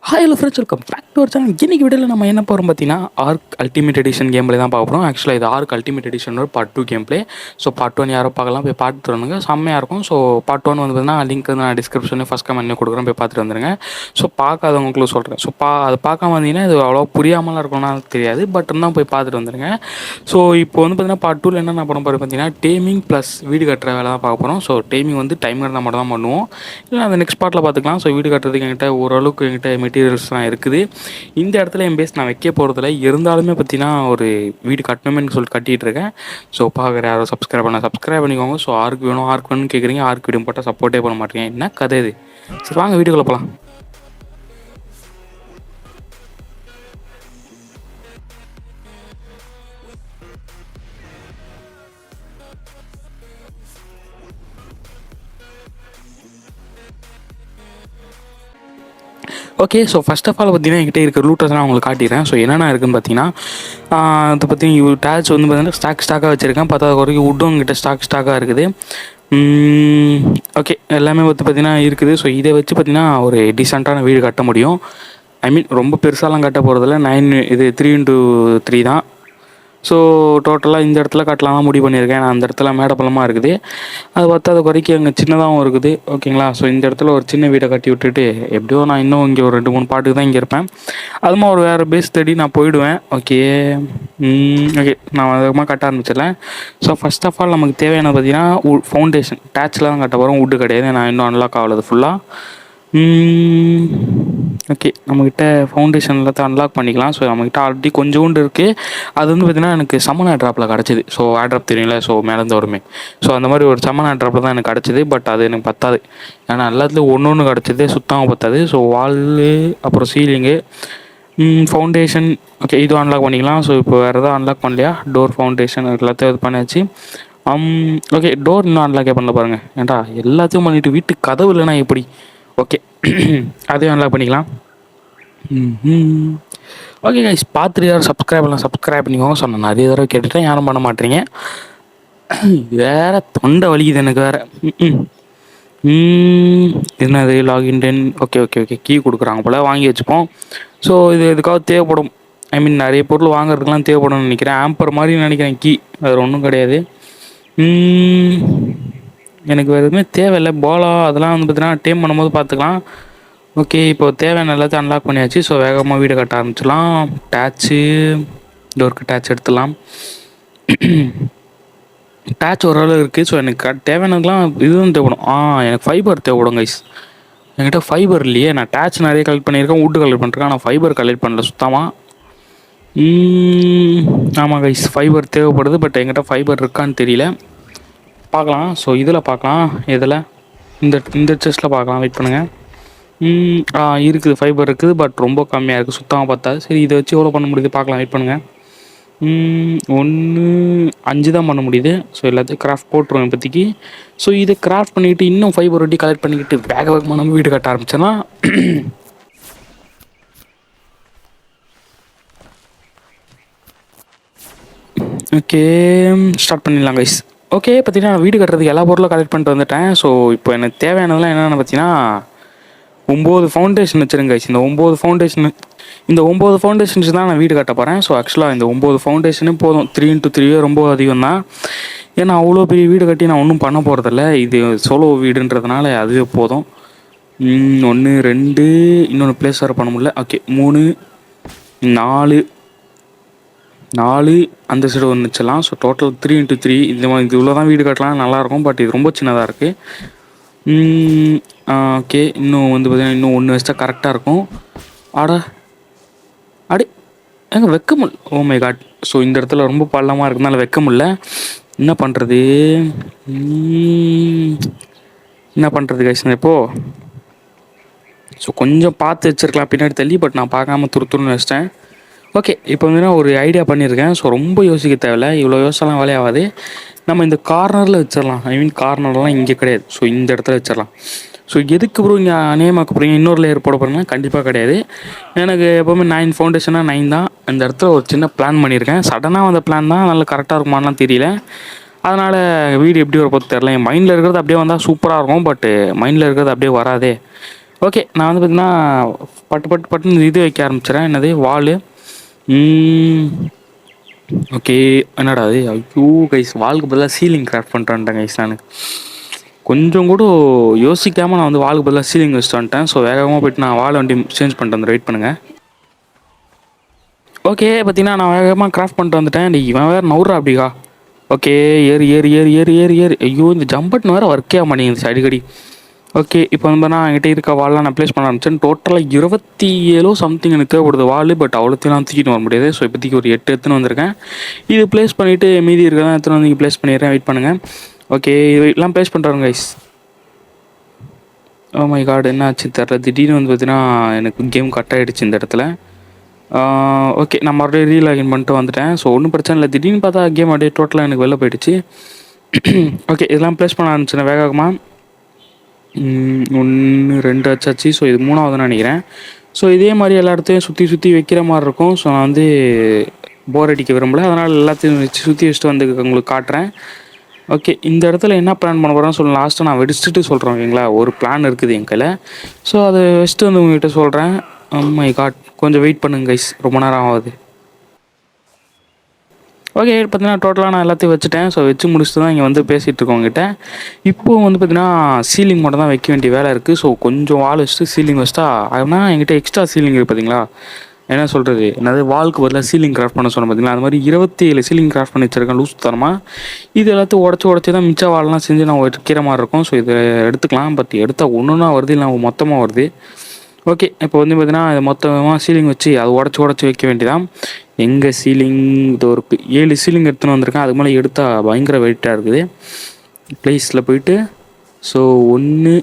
Hello friends, welcome back to our channel. இன்னைக்கு வீடியோவில் நம்ம என்ன போகிறோம் பார்த்தீங்கன்னா, Ark ultimate edition game play தான் பார்க்க போகிறோம். ஆக்சுவலாக இது Ark ultimate edition part 2 game play. So part 1 யாரோ பார்க்கலாம், போய் பார்த்துட்டு வந்துருங்க. செம்மையாக இருக்கும். ஸோ பார்ட் 1 வந்து பார்த்தீங்கன்னா லிங்க் வந்து நான் டிஸ்கிரிப்ஷனில் ஃபஸ்ட் கமெண்ட்லேயும் கொடுக்குறேன், போய் பார்த்துட்டு வந்துருங்க. ஸோ பார்க்காதவங்களுக்கு சொல்கிறேன். ஸோ அது பார்க்காம வந்தீங்கன்னா இது அவ்வளோ புரியாமலாம் இருக்கும்னா தெரியாது, பட் இருந்தால் போய் பார்த்துட்டு வந்துருங்க. ஸோ இப்போ வந்து பார்த்தீங்கன்னா பார்ட் 2 என்னென்ன பண்ண போகிறோம் பார்த்தீங்கன்னா, டேமிங் ப்ளஸ் வீடு கட்டுற வேலை தான் பார்க்க போகிறோம். ஸோ டேமிங் வந்து டைம் இருந்தால் மட்டும் தான் பண்ணுவோம், இல்லை அந்த நெக்ஸ்ட் பார்ட்டில் பார்த்துக்கலாம். ஸோ வீடு கட்டுறதுக்கு என்கிட்ட ஓரளவுக்கு என்கிட்ட மெட்டீரியல்ஸ்லாம் இருக்குது. இந்த இடத்துல என் பேஸ் நான் வைக்க போகிறதில்ல, இருந்தாலுமே பார்த்தீங்கன்னா ஒரு வீடு கட்டணுமேனு சொல்லிட்டு கட்டிகிட்டு இருக்கேன். ஸோ பார்க்குற யாரோ சப்ஸ்கிரைப் பண்ணிக்கோங்க. ஸோ ஆர்க் வேணும்னு கேட்குறீங்க, ஆர்க் வீடியோ போட்டால் சப்போர்ட்டே பண்ண மாட்டேங்க. என்ன கதை இது? சரி வாங்க வீடியோக்குள்ள போகலாம். Okay, so first of all பார்த்தீங்கன்னா என்கிட்ட இருக்கிற லூட்டர்ஸ் நான் உங்களுக்கு காட்டிடுறேன். ஸோ என்னென்ன இருக்குதுன்னு பார்த்தீங்கன்னா, அதை பற்றி டேச் வந்து பார்த்தீங்கன்னா ஸ்டாக்காக வச்சுருக்கேன். 10வது வரைக்கும் வுட்டும் என்கிட்ட ஸ்டாக்காக இருக்குது. ஓகே, எல்லாமே வந்து பார்த்திங்கன்னா இருக்குது. ஸோ இதை வச்சு பார்த்திங்கன்னா ஒரு டீசெண்டான வீடு கட்ட முடியும். ஐ மீன் ரொம்ப பெருசாலாம் கட்ட போகிறதில்ல, 3x3 தான். ஸோ டோட்டலாக இந்த இடத்துல கட்டலாம் தான் முடிவு பண்ணியிருக்கேன். நான் அந்த இடத்துல மேடப்பள்ளமாக இருக்குது, அது பார்த்து அது குறைக்க அங்கே சின்னதாகவும் இருக்குது. ஓகேங்களா? ஸோ இந்த இடத்துல ஒரு சின்ன வீடை கட்டி விட்டுட்டு எப்படியோ நான் இன்னும் இங்கே ஒரு 2-3 பாட்டுக்கு தான் இங்கே இருப்பேன். அதுமா ஒரு வேறு பேஸ் தேடி நான் போயிடுவேன். ஓகே, நான் அதிகமாக கட்ட ஆரம்பிச்சிடலேன். ஸோ ஃபஸ்ட் ஆஃப் ஆல் நமக்கு தேவையானது பார்த்திங்கன்னா ஃபவுண்டேஷன். டேச்சில் தான் கட்ட போகிறோம், வுட்டு கிடையாது. நான் இன்னும் அன்லாக் ஆகலது ஃபுல்லாக. ஓகே, நம்மக்கிட்ட ஃபவுண்டேஷன் எல்லாத்தையும் அன்லாக் பண்ணிக்கலாம். ஸோ நம்மக்கிட்ட ஆல்ரெடி கொஞ்சோண்டு இருக்குது. அது வந்து பார்த்திங்கன்னா எனக்கு சமன் ஆட்ராப்பில் கிடச்சிது. ஸோ ஆட்ராப் தெரியுங்களா? ஸோ மேலேருந்து வருமே. ஸோ அந்த மாதிரி ஒரு சமன் ஆட்ராப்பில் தான் எனக்கு கிடச்சிது. பட் அது எனக்கு பத்தாது, ஏன்னா எல்லாத்துலேயும் ஒன்று கிடச்சிது, சுத்தமாக பத்தாது. ஸோ வாலு, அப்புறம் சீலிங்கு, ஃபவுண்டேஷன். ஓகே, இதுவும் அன்லாக் பண்ணிக்கலாம். ஸோ இப்போ வேறு எதாவது அன்லாக் பண்ணலையா? டோர், ஃபவுண்டேஷன் எல்லாத்தையும் இது பண்ணியாச்சு. ஓகே, டோர் இன்னும் அன்லாக்கே பண்ணல பாருங்கள். ஏன்டா எல்லாத்தையும் பண்ணிவிட்டு வீட்டுக்கு கதவு இல்லைனா எப்படி? ஓகே, அதையும் அன்லாக் பண்ணிக்கலாம். ஓகே கைஸ், பார்த்துட்டு யாரும் சப்ஸ்கிரைப் பண்ணிக்கோங்க. சொன்னேன் நிறைய தடவை கேட்டுட்டேன், யாரும் பண்ண மாட்டேறீங்க. வேறு தொண்டை வலிக்குது எனக்கு வேறு. என்னது லாகின் 10? ஓகே, கீ கொடுக்குறாங்க போல், வாங்கி வச்சுப்போம். ஸோ இது எதுக்காக தேவைப்படும். ஐ மீன் நிறைய பொருள் வாங்குறதுக்கெலாம் தேவைப்படும்னு நினைக்கிறேன். ஆம்பர் மாதிரி நினைக்கிறேன் கீ, அது ஒன்றும் கிடையாது. எனக்கு வேறு எதுவுமே தேவையில்லை. போலா அதெல்லாம் வந்து பார்த்தீங்கன்னா டேம் பண்ணும்போது பார்த்துக்கலாம். ஓகே, இப்போ தேவையான எல்லாத்தையும் அன்லாக் பண்ணியாச்சு. ஸோ வேகமாக வீடு கட்ட ஆரம்பிச்சிடலாம். டேச்சு, டோருக்கு டேச் எடுத்துடலாம். டேச் ஓரளவு இருக்குது. ஸோ எனக்கு தேவையானதுலாம் இதுவும் தேவைப்படும். எனக்கு ஃபைபர் தேவைப்படும் கைஸ். என்கிட்ட ஃபைபர் இல்லையே. நான் டேச் நிறைய கலெக்ட் பண்ணியிருக்கேன், வுட்டு கலெக்ட் பண்ணிருக்கேன், ஆனால் ஃபைபர் கலெக்ட் பண்ணல சுத்தமாக. ஆமாம் கைஸ், ஃபைபர் தேவைப்படுது. பட் என்கிட்ட ஃபைபர் இருக்கான்னு தெரியல, பார்க்கலாம். ஸோ இதில் பார்க்கலாம், இதில் இந்த செஸ்ட்டில் பார்க்கலாம். வெயிட் பண்ணுங்கள். இருக்குது, ஃபைபர் இருக்குது. பட் ரொம்ப கம்மியாக இருக்குது, சுத்தமாக பார்த்தாது. சரி, இதை வச்சு எவ்வளோ பண்ண முடியுது பார்க்கலாம். வெயிட் பண்ணுங்கள். 5 தான் பண்ண முடியுது. ஸோ எல்லாத்தையும் கிராஃப்ட் போட்டுருவோம் இப்போதைக்கு. ஸோ இதை கிராஃப்ட் பண்ணிக்கிட்டு இன்னும் ஃபைபர் ஒட்டி கலெக்ட் பண்ணிக்கிட்டு வேகமாக நம்ம வீடு கட்ட ஆரம்பிச்சோன்னா ஓகே, ஸ்டார்ட் பண்ணிடலாம் கைஸ். ஓகே, பார்த்தீங்கன்னா வீடு கட்டுறதுக்கு எல்லா பொருளும் கலெக்ட் பண்ணிட்டு வந்துட்டேன். ஸோ இப்போ எனக்கு தேவையானதெல்லாம் என்னென்னு பார்த்தீங்கன்னா 9 ஃபவுண்டேஷன் வச்சுருங்க கைஸ். இந்த 9 ஃபவுண்டேஷன்ஸ் தான் நான் வீடு கட்ட போகிறேன். ஸோ ஆக்சுவலாக இந்த 9 ஃபவுண்டேஷனே போதும். 3x3 ரொம்ப அதிகம் தான். ஏன்னா அவ்வளோ பெரிய வீடு கட்டி நான் ஒன்றும் பண்ண போகிறதில்ல. இது சோலோ வீடுன்றதுனால அதுவே போதும். 1 2 இன்னொன்று ப்ளேஸ் வேறு பண்ண முடியல. ஓகே, 3 4 அந்த சைடு ஒன்று வச்சிடலாம். So total 3x3. இந்த மாதிரி இது இவ்வளோ தான் வீடு கட்டலாம், நல்லாயிருக்கும். பட் இது ரொம்ப சின்னதாக இருக்குது. ஓகே, இன்னும் வந்து பார்த்திங்கன்னா இன்னும் 1 வச்சா கரெக்டாக இருக்கும். அடி எங்கே வைக்க முடியல. Oh my God. ஸோ இந்த இடத்துல ரொம்ப பள்ளமாக இருக்கிறதுனால வைக்க முடியல. என்ன பண்ணுறது கைஸ் இப்போது? ஸோ கொஞ்சம் பார்த்து வச்சுருக்கலாம் பின்னாடி தள்ளி, பட் நான் பார்க்காம துருத்துருன்னு வச்சிட்டேன். ஓகே, இப்போ வந்து நான் ஒரு ஐடியா பண்ணியிருக்கேன். ஸோ ரொம்ப யோசிக்க தேவையில்லை, இவ்வளோ யோசனைலாம் வேலையாகாது. நம்ம இந்த கார்னரில் வச்சிடலாம். ஐ மீன் கார்னர்லாம் இங்கே கிடையாது. ஸோ இந்த இடத்துல வச்சிடலாம். ஸோ எதுக்கு ப்ரோ இங்கே நேமாக்க போகிறீங்க, இன்னொரு லேயர் போட போகிறீங்கன்னா கண்டிப்பாக கிடையாது. எனக்கு எப்போவுமே 9 ஃபவுண்டேஷனாக 9 தான். இந்த இடத்துல ஒரு சின்ன பிளான் பண்ணியிருக்கேன். சடனாக வந்த பிளான் தான், நல்லா கரெக்டாக இருக்குமான்லாம் தெரியல. அதனால் வீடு எப்படி வர போது தெரில. என் மைண்டில் இருக்கிறது அப்படியே வந்தால் சூப்பராக இருக்கும். பட்டு மைண்டில் இருக்கிறது அப்படியே வராதே. ஓகே நான் வந்து பார்த்தீங்கன்னா பட்டு பட்டு பட்டுன்னு இது வைக்க ஆரம்பிச்சிடறேன். என்னது வாலு. ஓகே என்னடா அது? ஐயோ கைஸ், வாலுக்கு பதிலாக சீலிங் கிராஃப்ட் பண்ணிட்டு கைஸ். நான் கொஞ்சம் கூட யோசிக்காமல் நான் வந்து வாலுக்கு பதிலாக சீலிங் வச்சுட்டு வந்துட்டேன். ஸோ வேகமாக போய்ட்டு நான் வால் வண்டி சேஞ்ச் பண்ணிட்டு வந்து வெயிட் பண்ணுங்கள். ஓகே பார்த்தீங்கன்னா நான் வேகமாக கிராஃப்ட் பண்ணிட்டு வந்துட்டேன். இவன் வேறு நவுறா அப்படிக்கா. ஓகே ஏறு ஏறு ஏறு ஏறு ஏறு ஏறு. ஐயோ இந்த ஜம்ப் பட்டன் வேறு ஒர்க்கே ஆக மாட்டேங்குது அடிக்கடி. ஓகே இப்போ வந்து நான் என்கிட்ட இருக்க வால்லாம் நான் ப்ளேஸ் பண்ண ஆரம்பிச்சேன். டோட்டலாக 27 சம்திங் எனக்கு தேவைப்படுது வால். பட் அவ்வளோத்தையும் நான் தூக்கிட்டு வர முடியாது. ஸோ இப்போதைக்கு ஒரு 8 எடுத்துன்னு வந்திருக்கேன். இது ப்ளேஸ் பண்ணிவிட்டு மீதி இருக்கிறதான் எடுத்துன்னு வந்து ப்ளேஸ் பண்ணிடுறேன். வெயிட் பண்ணுங்கள். ஓகே இது எல்லாம் ப்ளேஸ் பண்ணுறாங்க கைஸ். ஓ மை காட் என்ன ஆச்சு தெரில. திடீர்னு வந்து பார்த்தீங்கன்னா எனக்கு கேம் கட் ஆகிடுச்சு இந்த இடத்துல. ஓகே நான் மறுபடியும் ரீலாகின் பண்ணிட்டு வந்துட்டேன். ஸோ ஒன்றும் பிரச்சனை இல்லை. திடீர்னு பார்த்தா கேம் அப்படியே டோட்டலாக எனக்கு வெளில போயிடுச்சு. ஓகே இதெல்லாம் ப்ளேஸ் பண்ண ஆரம்பிச்சேன் வேகமாக. 1 2 ஆச்சாச்சு. ஸோ இது 3ஆவதுன்னு நினைக்கிறேன். ஸோ இதே மாதிரி எல்லா இடத்தையும் சுற்றி சுற்றி வைக்கிற மாதிரி இருக்கும். ஸோ நான் வந்து போர் அடிக்க விரும்பல. அதனால் எல்லாத்தையும் வச்சு சுற்றி வச்சுட்டு வந்து உங்களுக்கு காட்டுறேன். ஓகே இந்த இடத்துல என்ன பிளான் பண்ண போகிறேன்னு சொல்லலாம். லாஸ்ட்டாக நான் வெடிச்சுட்டு சொல்கிறேன் ஓகேங்களா. ஒரு பிளான் இருக்குது என் கையில். ஸோ அதை வச்சுட்டு வந்து உங்கள்கிட்ட சொல்கிறேன். மை காட் கொஞ்சம் வெயிட் பண்ணுங்க கைஸ், ரொம்ப நேரம் ஆகுது. ஓகே பார்த்தீங்கன்னா டோட்டலாக நான் எல்லாத்தையும் வச்சுட்டேன். ஸோ வச்சு முடிச்சுட்டு தான் இங்கே வந்து பேசிகிட்டு இருக்கவங்ககிட்ட. இப்போது வந்து பார்த்தீங்கன்னா சீலிங் மட்டும் தான் வைக்க வேண்டிய வேலை இருக்குது. ஸோ கொஞ்சம் வால் வச்சுட்டு சீலிங் வச்சுட்டா ஆனால் என்கிட்ட எக்ஸ்ட்ரா சீலிங் இருக்குது பார்த்தீங்களா. என்ன சொல்கிறது, என்னது வால்க்கு பதிலாக சீலிங் கிராஃப்ட் பண்ண சொன்னேன் பார்த்தீங்களா. அது மாதிரி 27 சீலிங் கிராஃப்ட் பண்ணி வச்சிருக்கேன் லூஸ் தரமாக. இது எல்லாத்தையும் உடச்சி தான் மிச்ச வால்லாம் செஞ்சு நான் வைக்கிற மாதிரி இருக்கும். ஸோ இதை எடுத்துக்கலாம். பட் எடுத்தால் ஒன்றுனா வருது, இல்லை மொத்தமாக வருது. ஓகே இப்போ வந்து பார்த்தீங்கன்னா இது மொத்தமாக சீலிங் வச்சு அதை உடச்சி வைக்க வேண்டியதான். எங்கள் சீலிங் இது ஒரு 7 சீலிங் எடுத்துன்னு வந்திருக்கேன். அதுக்கு மேலே எடுத்தால் பயங்கர வெயிட்டாக இருக்குது. ப்ளேஸில் போயிட்டு ஸோ 1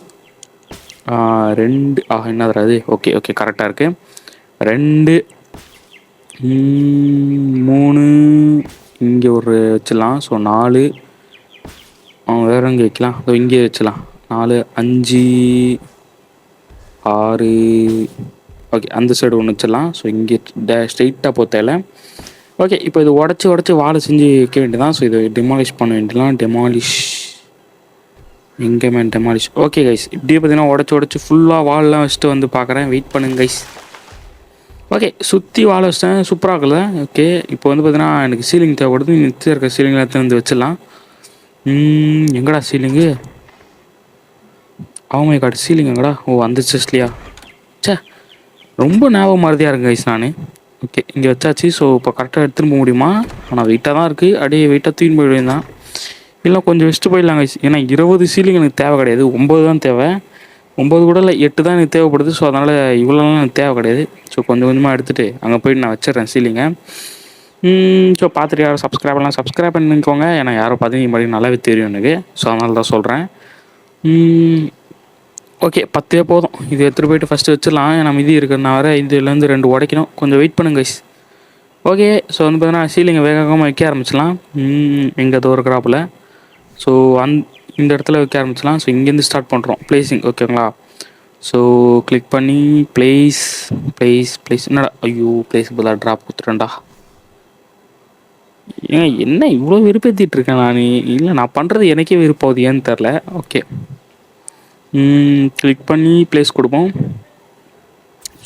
2 என்ன தராது. ஓகே ஓகே கரெக்டாக இருக்குது. 2 3 இங்கே ஒரு வச்சிடலாம். ஸோ 4 வேறு எங்கே வைக்கலாம். ஸோ இங்கே வச்சிடலாம். 4 5 6 ஓகே அந்த சைடு ஒன்று வச்சிடலாம். ஸோ இங்கே ஸ்ட்ரெயிட்டாக போத்தேல. ஓகே இப்போ இது உடச்சி வாழை செஞ்சு வைக்க வேண்டியதான். ஸோ இதை டெமாலிஷ் பண்ண வேண்டியலாம். எங்கே மேன் டெமாலிஷ். ஓகே கைஸ் இப்படியே பார்த்தீங்கன்னா உடச்சி ஃபுல்லாக வால்லாம் வச்சுட்டு வந்து பார்க்குறேன். வெயிட் பண்ணுங்க கைஸ். ஓகே சுற்றி வாழை வச்சிட்டேன். சூப்பராக இருக்குல்ல. ஓகே இப்போ வந்து பார்த்தீங்கன்னா எனக்கு சீலிங் தேவைப்படுது. நிச்சயம் இருக்க சீலிங் எல்லாத்தையும் வந்து வச்சிடலாம். எங்கடா சீலிங்கு? மை காட் சீலிங் எங்கடா? ஓ அந்த செஸ்ட்லையா? சே ரொம்ப ஞாபகம் மறதியாக இருக்கு கைஸ் நான். ஓகே இங்கே வச்சாச்சு. ஸோ இப்போ கரெக்டாக எடுத்துன்னு போக முடியுமா? ஆனால் வெயிட்டாக தான் இருக்குது. அப்படியே வெயிட்டாக தூக்கின்னு போயிடுவேன் தான். இல்லை கொஞ்சம் வச்சுட்டு போயிடலாம் கைஸ். ஏன்னா 20 சீலிங் எனக்கு தேவை கிடையாது. 9 தான் தேவை. 9 கூட இல்லை 8 தான் எனக்கு தேவைப்படுது. ஸோ அதனால் இவ்வளோலாம் எனக்கு தேவை கிடையாது. ஸோ கொஞ்சம் கொஞ்சமாக எடுத்துகிட்டு அங்கே போயிட்டு நான் வச்சிடுறேன் சீலிங்கை. ஸோ பார்த்துட்டு யாரும் சப்ஸ்கிரைப் பண்ணிக்கோங்க. ஏன்னா யாரோ பார்த்தீங்க மாதிரி நல்லாவே தெரியும் எனக்கு. ஸோ அதனால தான் சொல்கிறேன். ஓகே 10 போதும். இது எடுத்துகிட்டு போய்ட்டு ஃபஸ்ட்டு வச்சிடலாம். ஏன்னா மீதி இருக்கிறனா வேறு இதுலேருந்து 2 உடைக்கணும். கொஞ்சம் வெயிட் பண்ணுங்க கைஸ். ஓகே ஸோ வந்து பார்த்தீங்கன்னா சீலிங்கை வேகமாக வைக்க ஆரம்பிச்சிடலாம். எங்கே தோ இருக்கிறாப்புல. ஸோ இந்த இடத்துல வைக்க ஆரம்பிச்சிடலாம். ஸோ இங்கேருந்து ஸ்டார்ட் பண்ணுறோம் ப்ளேஸிங் ஓகேங்களா. ஸோ கிளிக் பண்ணி ப்ளேஸ் என்னடா ஐயோ ப்ளேஸ் பதிலாக ட்ராப் கொடுத்துட்டேன்டா. ஏங்க என்ன இவ்வளோ விருப்பத்திட்டு இருக்கேன் நான். இல்லை நான் பண்ணுறது எனக்கே விருப்பாகுது ஏன்னு தெரில. ஓகே கிளிக் பண்ணி ப்ளேஸ் கொடுப்போம்.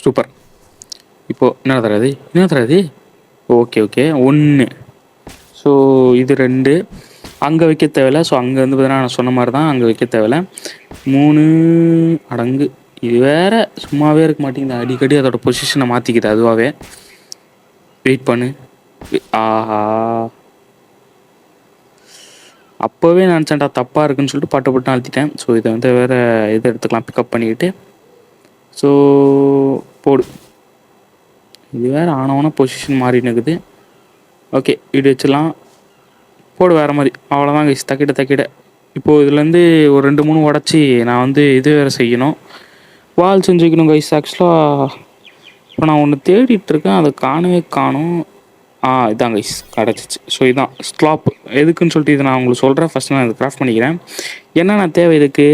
சூப்பர். இப்போது என்ன தராது. ஓகே 1 ஸோ இது 2 அங்கே வைக்க தேவையில்ல. ஸோ அங்கே வந்து பார்த்தீங்கன்னா நான் சொன்ன மாதிரி தான் அங்கே வைக்க தேவையில்ல. 3 அடங்கு. இது வேறு சும்மாவே இருக்க மாட்டேங்குது. அடிக்கடி அதோட பொசிஷனை மாற்றிக்குது அதுவாகவே. வெயிட் பண்ணு. ஆஹா அப்போவே நினச்சேன்டா தப்பாக இருக்குன்னு சொல்லிட்டு பட்டு அழுத்திட்டேன். ஸோ இதை வந்து வேறு இதை எடுத்துக்கலாம் பிக்கப் பண்ணிக்கிட்டு. ஸோ போடு. இது வேறு ஆனவனா பொசிஷன் மாறி நிற்குது. ஓகே இது வச்சிடலாம். போடு வேறு மாதிரி. அவ்வளோதான் கைஸ். தக்கிட்ட இப்போது இதுலேருந்து ஒரு 2-3 உடச்சி நான் வந்து இது வேறு செய்யணும். வால் செஞ்சு வைக்கணும் கைஸ். ஆக்சுவலாக இப்போ நான் ஒன்று தேடிட்டுருக்கேன். அதை காணும். இதான் கைஸ் கிடச்சிச்சு. ஸோ இதுதான் ஸ்லாப். எதுக்குன்னு சொல்லிட்டு இதை நான் உங்களுக்கு சொல்கிறேன். ஃபஸ்ட்டு நான் இதை கிராஃப்ட் பண்ணிக்கிறேன். என்னென்ன தேவை இதுக்கு?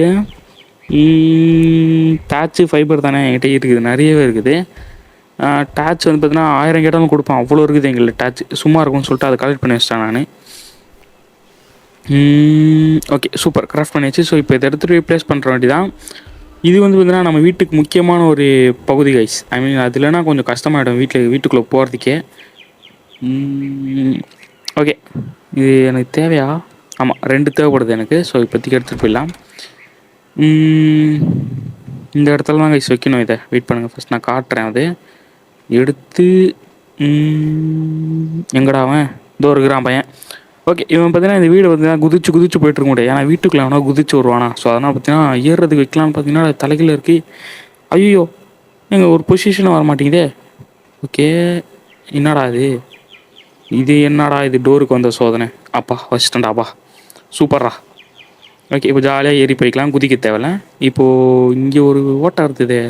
டேச்சு ஃபைபர் தானே என்கிட்ட இருக்குது. நிறையவே இருக்குது. டேச் வந்து பார்த்தீங்கன்னா 1000 கேட்டாலும் கொடுப்பேன். அவ்வளோ இருக்குது எங்களுக்கு டேச். சும்மா இருக்கும்னு சொல்லிட்டு அதை கலெக்ட் பண்ணி வச்சிட்டேன் நான். ஓகே சூப்பர் கிராஃப்ட் பண்ணியாச்சு. ஸோ இப்போ இதை எடுத்துகிட்டு ப்ளேஸ் பண்ணுற வேண்டி தான். இது வந்து பார்த்தீங்கன்னா நம்ம வீட்டுக்கு முக்கியமான ஒரு பகுதி கைஸ். ஐ மீன் அது இல்லைனா கொஞ்சம் கஷ்டமாயிடும் வீட்டுக்குள்ளே போகிறதுக்கே. ஓகே, இது எனக்கு தேவையா? ஆமாம், 2 தேவைப்படுது எனக்கு. ஸோ இப்போதைக்கு எடுத்துகிட்டு போயிடலாம். இந்த இடத்துல தான் கைஸ் வைக்கணும். இதை வெயிட் பண்ணுங்கள், ஃபஸ்ட் நான் காட்டுறேன். அது எடுத்து எங்கடா அவன்? இதோ இருக்கிறான் பையன். ஓகே, இவன் பார்த்தீங்கன்னா இந்த வீடு பார்த்தீங்கன்னா குதிச்சு போயிட்டுருக்க முடியாது. ஏன்னா வீட்டுக்குள்ளே அவனா குதிச்சு வருவானா. ஸோ அதனால் பார்த்தீங்கன்னா ஏறுறதுக்கு வைக்கலான்னு பார்த்தீங்கன்னா தலையில் இருக்குது. ஐயோ, எங்கள் ஒரு பொசிஷன் வர மாட்டேங்குதே. ஓகே, என்னடா இது என்னடா இது? டோருக்கு வந்த சோதனை. அப்பா வச்சிட்டேன்டாப்பா, சூப்பர்ரா. ஓகே, இப்போ ஜாலியாக ஏறி போய்க்கலாம், குதிக்க தேவையில்ல. இப்போது இங்கே ஒரு ஓட்டை இருந்தது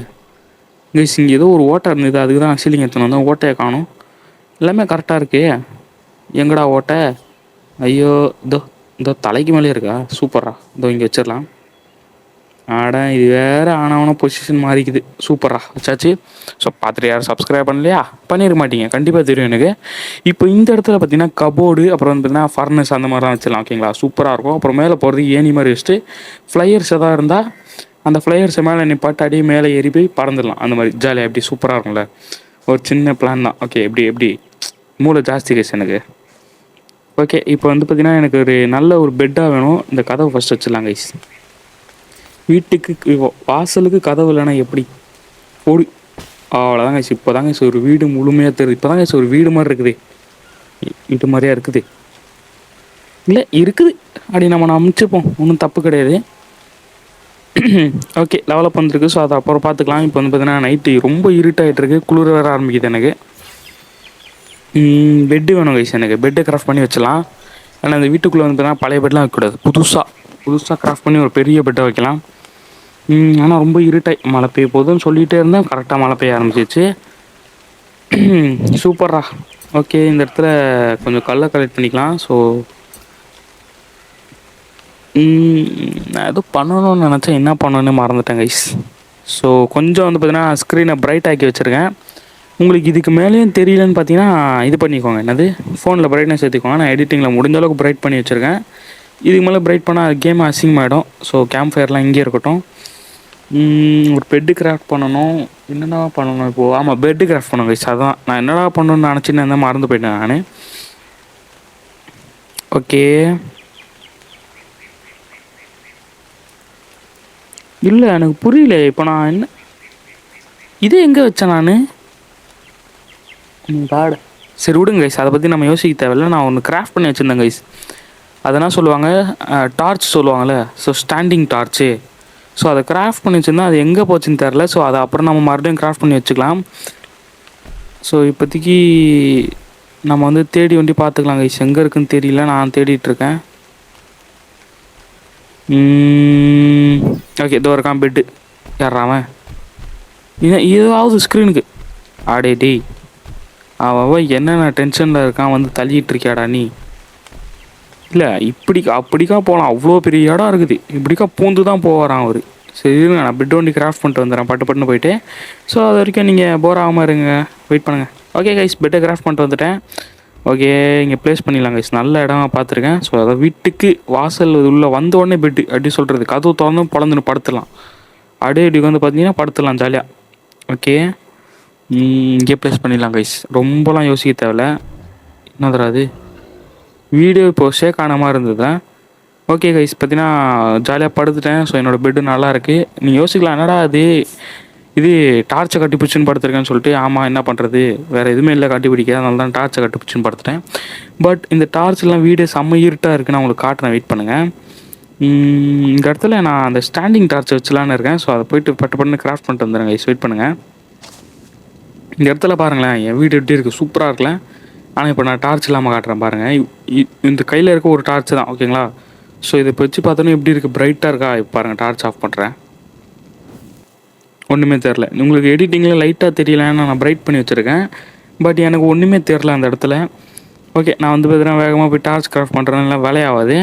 இங்கே ஏதோ ஒரு ஓட்டை இருந்தது. அதுக்கு தான் சீலிங் எடுத்துன்னு வந்தோம். ஓட்டையை காணும். எல்லாமே கரெக்டாக இருக்கு. எங்கடா ஓட்டை? ஐயோ, இதோ தலைக்கு மேலே இருக்கா. சூப்பர்ரா, இதோ இங்கே வச்சிடலாம். இது வேறு ஆனவன பொசிஷன் மாறிக்குது. சூப்பரா வச்சாச்சு. ஸோ பார்த்துட்டு யாரும் சப்ஸ்கிரைப் பண்ணலையா? பண்ணியிருக்க மாட்டீங்க, கண்டிப்பாக தெரியும் எனக்கு. இப்போ இந்த இடத்துல பார்த்தீங்கன்னா கபோர்டு, அப்புறம் வந்து பார்த்தீங்கன்னா ஃபர்னஸ் அந்த மாதிரிலாம் வச்சிடலாம். ஓகேங்களா, சூப்பராக இருக்கும். அப்புறம் மேலே போகிறது ஏணி மாதிரி வச்சுட்டு ஃப்ளையர்ஸ் எதாவது இருந்தால் அந்த ஃப்ளையர்ஸை மேலே நிப்பாட்டு அடியே மேலே ஏறி போய் பறந்துடலாம். அந்த மாதிரி ஜாலியாக எப்படி சூப்பராக இருக்கும்ல. ஒரு சின்ன பிளான் தான். ஓகே, எப்படி மூளை ஜாஸ்தி கேஸ் எனக்கு. ஓகே, இப்போ வந்து பார்த்தீங்கன்னா எனக்கு ஒரு நல்ல ஒரு பெட்டாக வேணும். இந்த கதவை ஃபஸ்ட் வச்சிடலாம் கைஸ். வீட்டுக்கு வாசலுக்கு கதவு இல்லைன்னா எப்படி? ஓடி அவ்வளோதாங்க. இப்போ தாங்க ஒரு வீடு முழுமையாக தெரியுது. இப்போ தாங்க ஒரு வீடு மாதிரி இருக்குது. வீட்டு மாதிரியா இருக்குது? இல்லை இருக்குது, அப்படி நம்ம அமைச்சுப்போம், ஒன்றும் தப்பு கிடையாது. ஓகே, டெவலப் வந்துருக்கு. ஸோ அதை அப்புறம் பார்த்துக்கலாம். இப்போ வந்து பார்த்தீங்கன்னா நைட்டு ரொம்ப இருட்டாகிட்டு இருக்குது, குளிர் வர ஆரம்பிக்குது எனக்கு. பெட்டு வேணும் கைஸ் எனக்கு. பெட்டை கிராஃப்ட் பண்ணி வச்சலாம். ஏன்னா அந்த வீட்டுக்குள்ளே வந்து பார்த்தீங்கன்னா பழைய பெட்லாம் வைக்கக்கூடாது. புதுசாக கிராஃப்ட் பண்ணி ஒரு பெரிய பெட்டை வைக்கலாம். ஆனால் ரொம்ப இருட்டாய் மழை பெய்ய போதுன்னு சொல்லிகிட்டே இருந்தேன். கரெக்டாக மழை பெய்ய ஆரம்பிச்சிச்சு. சூப்பர்ரா. ஓகே, இந்த இடத்துல கொஞ்சம் கல்லை கலெக்ட் பண்ணிக்கலாம். ஸோ நான் எதுவும் பண்ணணும்னு நினச்சேன், என்ன பண்ணணுன்னு மறந்துட்டேன் கைஸ். ஸோ கொஞ்சம் வந்து பார்த்தீங்கன்னா ஸ்க்ரீனை பிரைட் ஆக்கி வச்சுருக்கேன். உங்களுக்கு இதுக்கு மேலேயும் தெரியலன்னு பார்த்தீங்கன்னா இது பண்ணிக்கோங்க. என்னது, ஃபோனில் பிரைட்னஸ் ஏற்றிக்கோங்க. நான் எடிட்டிங்கில் முடிஞ்ச அளவுக்கு பிரைட் பண்ணி வச்சுருக்கேன். இதுக்கு மேலே பிரைட் பண்ணால் கேம் அசிங்கமாகிடும். ஸோ கேம்ப் ஃபயர்லாம் இங்கே இருக்கட்டும். ஒரு பெட்டு கிராஃப்ட் பண்ணணும். என்னென்ன பண்ணணும் இப்போது? ஆமாம், பெட்டு கிராஃப்ட் பண்ணணும் கைஸ். அதான் நான் என்னடா பண்ணணும்னு நினச்சின்னு இருந்தால் மறந்து போயிட்டேன் நான். ஓகே, இல்லை எனக்கு புரியல. இப்போ நான் என்ன இதே எங்கே வச்சேன் நான்? காடு, சரி விடுங்க கைஸ், அதை பற்றி நம்ம யோசிக்க தேவையில்ல. நான் ஒன்று கிராஃப்ட் பண்ணி வச்சுருந்தேன் கைஸ். அதெல்லாம் சொல்லுவாங்க டார்ச் சொல்லுவாங்கள்ல. So standing torch. ஸோ அதை கிராஃப்ட் பண்ணி வச்சுருந்தா அது எங்கே போச்சுன்னு தெரில. ஸோ அதை அப்புறம் நம்ம மறுபடியும் கிராஃப்ட் பண்ணி வச்சுக்கலாம். ஸோ இப்போதைக்கு நம்ம வந்து தேடி வண்டி பார்த்துக்கலாம் கைஸ். எங்கே இருக்குன்னு தெரியல, நான் தேடிட்டுருக்கேன். ஓகே, இதோ இருக்கான் பெட்டு. யாராவன்? ஏதாவது ஸ்க்ரீனுக்கு டேய் அவன் என்னென்ன டென்ஷனில் இருக்கான், வந்து தள்ளிட்டு இருக்கியாடா நீ? இல்லை அப்படிக்கா போகலாம். அவ்வளோ பெரிய இடம் இருக்குது. இப்படிக்கா பூந்து தான் போவாரான் அவர். சரி, நான் பெட் வண்டி கிராஃப்ட் பண்ணிட்டு வந்துடுறேன் பட்டுன்னு போயிட்டு. ஸோ அது வரைக்கும் நீங்கள் போர் ஆகாமல் இருங்க, வெயிட் பண்ணுங்கள். ஓகே கைஸ், பெட்டை கிராஃப்ட் பண்ணிட்டு வந்துட்டேன். ஓகே, இங்கே ப்ளேஸ் பண்ணிடலாம் கைஸ். நல்ல இடமா பார்த்துருக்கேன். ஸோ அதை வீட்டுக்கு வாசல் உள்ளே வந்த உடனே பெட்டு அப்படி சொல்கிறது. கதவு திறந்து பொழந்துன்னு படுத்துடலாம். இப்படி வந்து பார்த்தீங்கன்னா படுத்துடலாம் ஜாலியாக. ஓகே, இங்கே ப்ளேஸ் பண்ணிடலாம் கைஸ். ரொம்பலாம் யோசிக்க தேவையில்ல. என்ன தராது வீடியோ இப்போது ஷேக் ஆன மாதிரி இருந்தது. ஓகே கைஸ், பார்த்தீங்கன்னா ஜாலியாக படுத்துட்டேன். ஸோ என்னோடய பெட்டு நல்லா இருக்குது. நீங்கள் யோசிக்கலாம், என்னடா இது டார்ச்சை கட்டி பிடிச்சின்னு படுத்துருக்கேன்னு சொல்லிட்டு. ஆமாம், என்ன பண்ணுறது, வேறு எதுவுமே இல்லை கட்டி பிடிக்க. அதனால தான் டார்ச்சை கட்டி பிடிச்சின்னு படுத்துட்டேன். பட் இந்த டார்ச்லாம் வீடு செம்ம இருட்டாக இருக்குது. நான் உங்களுக்கு காட்டுறேன், வெயிட் பண்ணுங்கள். இந்த இடத்துல நான் அந்த ஸ்டாண்டிங் டார்ச் வச்சலான்னு இருக்கேன். ஸோ அதை போய்ட்டு பட்டு கிராஃப்ட் பண்ணிட்டு வந்துடுறேன் கைஸ். வெயிட் பண்ணுங்கள். இந்த இடத்துல பாருங்களேன், என் வீடு எப்படி இருக்குது, சூப்பராக இருக்கல. ஆனால் இப்போ நான் டார்ச் இல்லாமல் காட்டுறேன் பாருங்கள். இந்த கையில் இருக்க ஒரு டார்ச் தான், ஓகேங்களா. ஸோ இதை வச்சு பார்த்தோன்னே எப்படி இருக்குது, பிரைட்டாக இருக்கா? இப்போ பாருங்கள், டார்ச் ஆஃப் பண்ணுறேன். ஒன்றுமே தெரில. உங்களுக்கு எடிட்டிங்கில் லைட்டாக தெரியலன்னு நான் பிரைட் பண்ணி வச்சுருக்கேன். பட் எனக்கு ஒன்றுமே தெரில அந்த இடத்துல. ஓகே, நான் வந்து பார்த்தீங்கன்னா வேகமாக போய் டார்ச் கிராஃப்ட் பண்ணுறதுனால வேலையாகாது.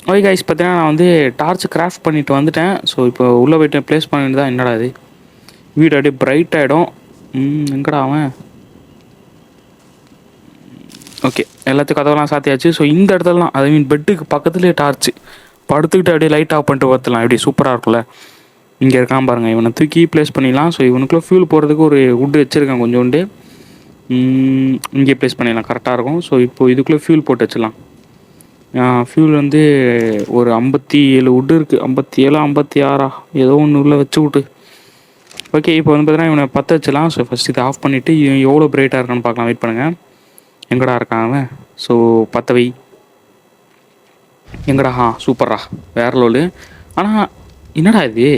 ஓகே கைஸ், பார்த்தீங்கன்னா நான் வந்து டார்ச் கிராஃப்ட் பண்ணிவிட்டு வந்துட்டேன். ஸோ இப்போ உள்ளே போய்ட்டு ப்ளேஸ் பண்ணிட்டு தான் என்னடா இது வீடு அப்படியே பிரைட் ஆகிடும். எங்கடா அவன்? ஓகே, எல்லாத்துக்கும் கதவெல்லாம் சாத்தியாச்சு. ஸோ இந்த இடத்துல தான், ஐ மீன் பெட்டுக்கு பக்கத்துலேயே டார்ச்சு படுத்துக்கிட்டு அப்படியே லைட் ஆஃப் பண்ணிட்டு பார்த்துலாம். எப்படி சூப்பராக இருக்கும்ல. இங்கே இருக்கான் பாருங்கள், இவனை தூக்கி ப்ளேஸ் பண்ணிடலாம். ஸோ இவனுக்குள்ளே ஃபியூல் போகிறதுக்கு ஒரு வுட்டு வச்சுருக்கேன் கொஞ்சோண்டு. இங்கே ப்ளேஸ் பண்ணிடலாம், கரெக்டாக இருக்கும். ஸோ இப்போது இதுக்குள்ளே ஃபியூல் போட்டு வச்சிடலாம். ஃபியூல் வந்து ஒரு 57 வுட்டு இருக்குது, 57 56 ஏதோ ஒன்று உள்ளே வச்சு விட்டு. ஓகே, இப்போ வந்து பார்த்தீங்கன்னா இவனை பற்ற வச்சிடலாம். ஸோ ஃபஸ்ட் இதை ஆஃப் பண்ணிவிட்டு இவன் எவ்வளோ பிரைட்டாக இருக்கான்னு பார்க்கலாம். வெயிட் பண்ணுங்கள், எங்கடா இருக்கான் அவன்? ஸோ பற்ற வை. எங்கடா? சூப்பர்ரா, வேறு லோலு. ஆனால் என்னடா இது,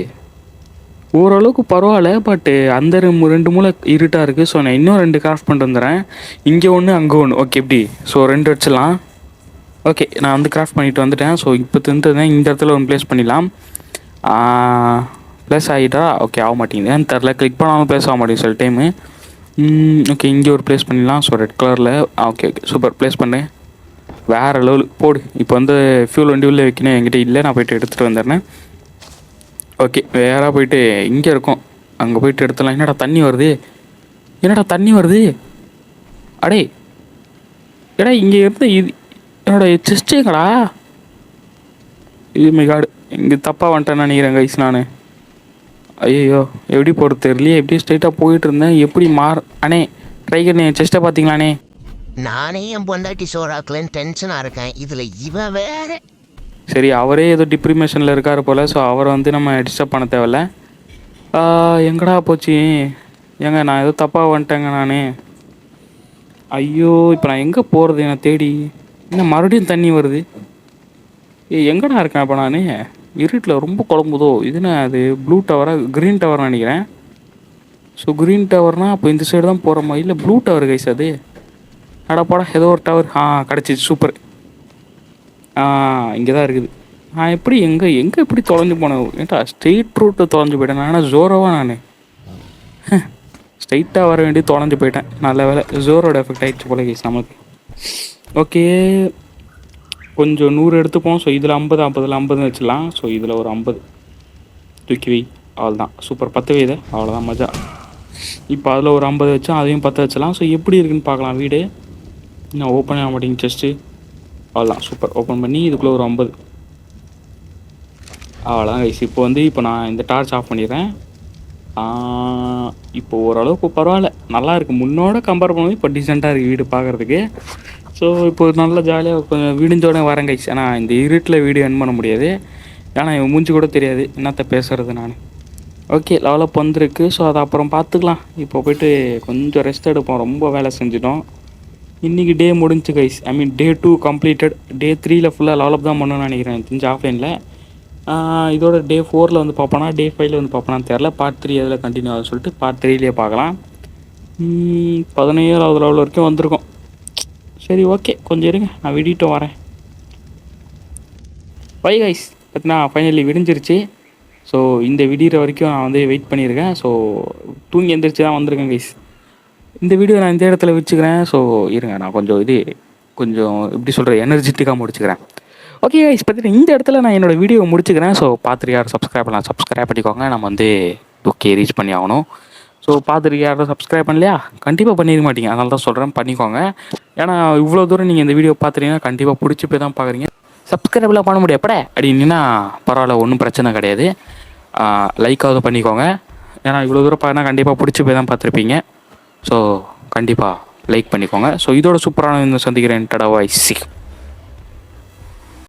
ஓரளவுக்கு பரவாயில்ல. பட்டு அந்த 2 மூலை இருட்டாக இருக்குது. ஸோ நான் இன்னும் 2 கிராஃப்ட் பண்ணிட்டு வந்துடுறேன். இங்கே ஒன்று, அங்கே ஒன்று. ஓகே, எப்படி? ஸோ 2 வச்சிடலாம். ஓகே, நான் வந்து கிராஃப்ட் பண்ணிட்டு வந்துட்டேன். ஸோ இப்போ தின்ட்டுதான் இந்த இடத்துல ஒன்று ப்ளேஸ் பண்ணிடலாம். ப்ளேஸ் ஆகிட்டா? ஓகே, ஆக மாட்டேங்குது, ஏன்னு தெரில. கிளிக் பண்ணாமல் ப்ளேஸ் ஆக மாட்டேங்குது சில டைமு. ஓகே, இங்கே ஒரு ப்ளேஸ் பண்ணிடலாம். ஸோ ரெட் கலரில். ஓகே ஓகே, சூப்பர், ப்ளேஸ் பண்ணேன். வேறு லெவல் போடு. இப்போ வந்து ஃபியூல் வண்டி உள்ளே வைக்கணும், என்கிட்ட இல்லை. நான் போய்ட்டு எடுத்துகிட்டு வந்துடுறேன். ஓகே, வேறு போய்ட்டு இங்கே இருக்கும், அங்கே போய்ட்டு எடுத்துடலாம். என்னடா தண்ணி வருது, என்னடா தண்ணி வருது? அடே ஏடா, இங்கே இருந்து இது என்னோடய செஸ்ட்டுங்கடா. இது மிகாடு, இங்கே தப்பாக வந்துட்டேன்னு நினைக்கிறேன் கைஸ் நான். ஐயோ, எப்படி போகிறது தெரியலையே. எப்படி ஸ்ட்ரைட்டாக போயிட்டு இருந்தேன், எப்படி அண்ணே ட்ரைகர், என் செஸ்ட்டை பார்த்தீங்களாண்ணே? நானே என் பொண்டாட்டி சோறாக்கலன்னு டென்ஷனாக இருக்கேன், இதில் இவன் வேற. சரி, அவரே ஏதோ டிப்ரிமேஷனில் இருக்கார் போல். ஸோ அவரை வந்து நம்ம டிஸ்டர்ப் பண்ண தேவையில்ல. எங்கடா போச்சு? ஏங்க நான் ஏதோ தப்பாக வந்துட்டேங்க நான். ஐயோ, இப்போ நான் எங்கே போகிறது என்னை தேடி? என்ன மறுபடியும் தண்ணி வருது? எங்கடா இருக்கேன் இப்போ நான்? இருட்டில் ரொம்ப குழம்புதோ. இதுனா அது ப்ளூ டவரா க்ரீன் டவர்னு நினைக்கிறேன். ஸோ க்ரீன் டவர்னால் அப்போ இந்த சைடு தான் போகிற மாதிரி. இல்லை, ப்ளூ டவர் கைஸ் அது. அடப்பாடா, ஏதோ ஒரு டவர். கிடச்சிச்சு, சூப்பர். இங்கே தான் இருக்குது. எப்படி எங்கே எப்படி தொலைஞ்சு போனேன்? ஏன்டா ஸ்ட்ரெயிட் ரூட்டு தொலைஞ்சு போயிட்டேன் நான். ஜோரோவா நான் ஸ்ட்ரைட்டாக வர வேண்டிய தொலைஞ்சு போயிட்டேன். நல்ல வேலை, ஜோரோட எஃபெக்ட் ஆகிடுச்சு போல கைஸ் நமக்கு. ஓகே, கொஞ்சம் 100 எடுத்துப்போம். ஸோ இதில் 50 50 வச்சிடலாம். ஸோ இதில் ஒரு 50 தூக்கி வை. அவ்வளோதான், சூப்பர். 10 வைது, அவ்வளோதான் மஜா. இப்போ அதில் ஒரு 50 வச்சா அதையும் 10 வச்சலாம். ஸோ எப்படி இருக்குன்னு பார்க்கலாம். வீடு இன்னும் ஓப்பன் ஆக மாட்டேங்க செஸ்ட்டு. அவ்வளோதான், சூப்பர். ஓப்பன் பண்ணி இதுக்குள்ளே ஒரு 50. அவ்வளோதான் கைஸ். இப்போ நான் இந்த டார்ச் ஆஃப் பண்ணிடுறேன். இப்போ ஓரளவுக்கு பரவாயில்ல, நல்லா இருக்குது. முன்னோட கம்பேர் பண்ணும்போது இப்போ டீசெண்டாக இருக்குது வீடு பார்க்குறதுக்கு. ஸோ இப்போ நல்லா ஜாலியாக கொஞ்சம் விடிஞ்சோடனே வரேன் கைஸ். ஏன்னா இந்த இருட்டில் வீடியோ என் பண்ண முடியாது, ஏன்னா இவன் மூஞ்சி கூட தெரியாது என்னத்த பேசுகிறது நான். ஓகே, லெவலப் வந்துருக்கு. ஸோ அதை அப்புறம் பார்த்துக்கலாம். இப்போ போய்ட்டு கொஞ்சம் ரெஸ்ட் எடுப்போம், ரொம்ப வேலை செஞ்சிட்டோம். இன்றைக்கி டே முடிஞ்சு கைஸ். ஐ மீன் டே 2 கம்ப்ளீட்டட். டே 3ல் ஃபுல்லாக லெவலப் தான் பண்ணணும்னு நினைக்கிறேன் தெரிஞ்சு ஆஃப்லைனில். இதோட டே 4ல் வந்து பார்ப்போனா, டே 5ல் வந்து பார்ப்போனான்னு தெரில. பார்ட் 3 அதில் கண்டினியூ ஆகுது சொல்லிட்டு பார்ட் 3லேயே பார்க்கலாம். 17வது லெவல் வரைக்கும் வந்திருக்கோம். சரி, ஓகே, கொஞ்சம் இருங்க, நான் விடிட்டு வரேன். Bye guys. பார்த்தீங்கன்னா ஃபைனலி விடிஞ்சிருச்சு. ஸோ இந்த விடிகிற வரைக்கும் நான் வந்து வெயிட் பண்ணியிருக்கேன். ஸோ தூங்கி எந்திரிச்சு தான் வந்திருக்கேன் கைஸ். இந்த வீடியோ நான் இந்த இடத்துல வச்சுக்கிறேன். ஸோ இருங்க, நான் கொஞ்சம் எப்படி சொல்கிறேன், எனர்ஜெட்டிக்காக முடிச்சுக்கிறேன். ஓகே கைஸ், பார்த்தீங்கன்னா இந்த இடத்துல நான் என்னோடய வீடியோ முடிச்சுக்கிறேன். ஸோ பார்த்துட்டு யாரும் சப்ஸ்கிரைப் பண்ணிக்கோங்க. நம்ம வந்து 2K ரீச் பண்ணி ஆகணும். ஸோ பார்த்துட்டு யாரும் சப்ஸ்கிரைப் பண்ணலையா? கண்டிப்பாக பண்ணிக்க மாட்டீங்க, அதனால தான் சொல்கிறேன், பண்ணிக்கோங்க. ஏன்னா இவ்வளோ தூரம் நீங்கள் இந்த வீடியோ பார்த்துட்டீங்கன்னா கண்டிப்பாக பிடிச்சி போய் தான் பார்க்குறீங்க. சப்ஸ்கிரைப்லாம் பண்ண முடியாது எப்படா அப்படின்னா பரவாயில்ல, ஒன்றும் பிரச்சனை கிடையாது. லைக்காவது பண்ணிக்கோங்க. ஏன்னா இவ்வளோ தூரம் பார்த்தா கண்டிப்பாக பிடிச்சி போய் தான் பார்த்துருப்பீங்க. ஸோ கண்டிப்பாக லைக் பண்ணிக்கோங்க. ஸோ இதோட சூப்பரான சந்திக்கிறேன். டடா வாய்ஸ்.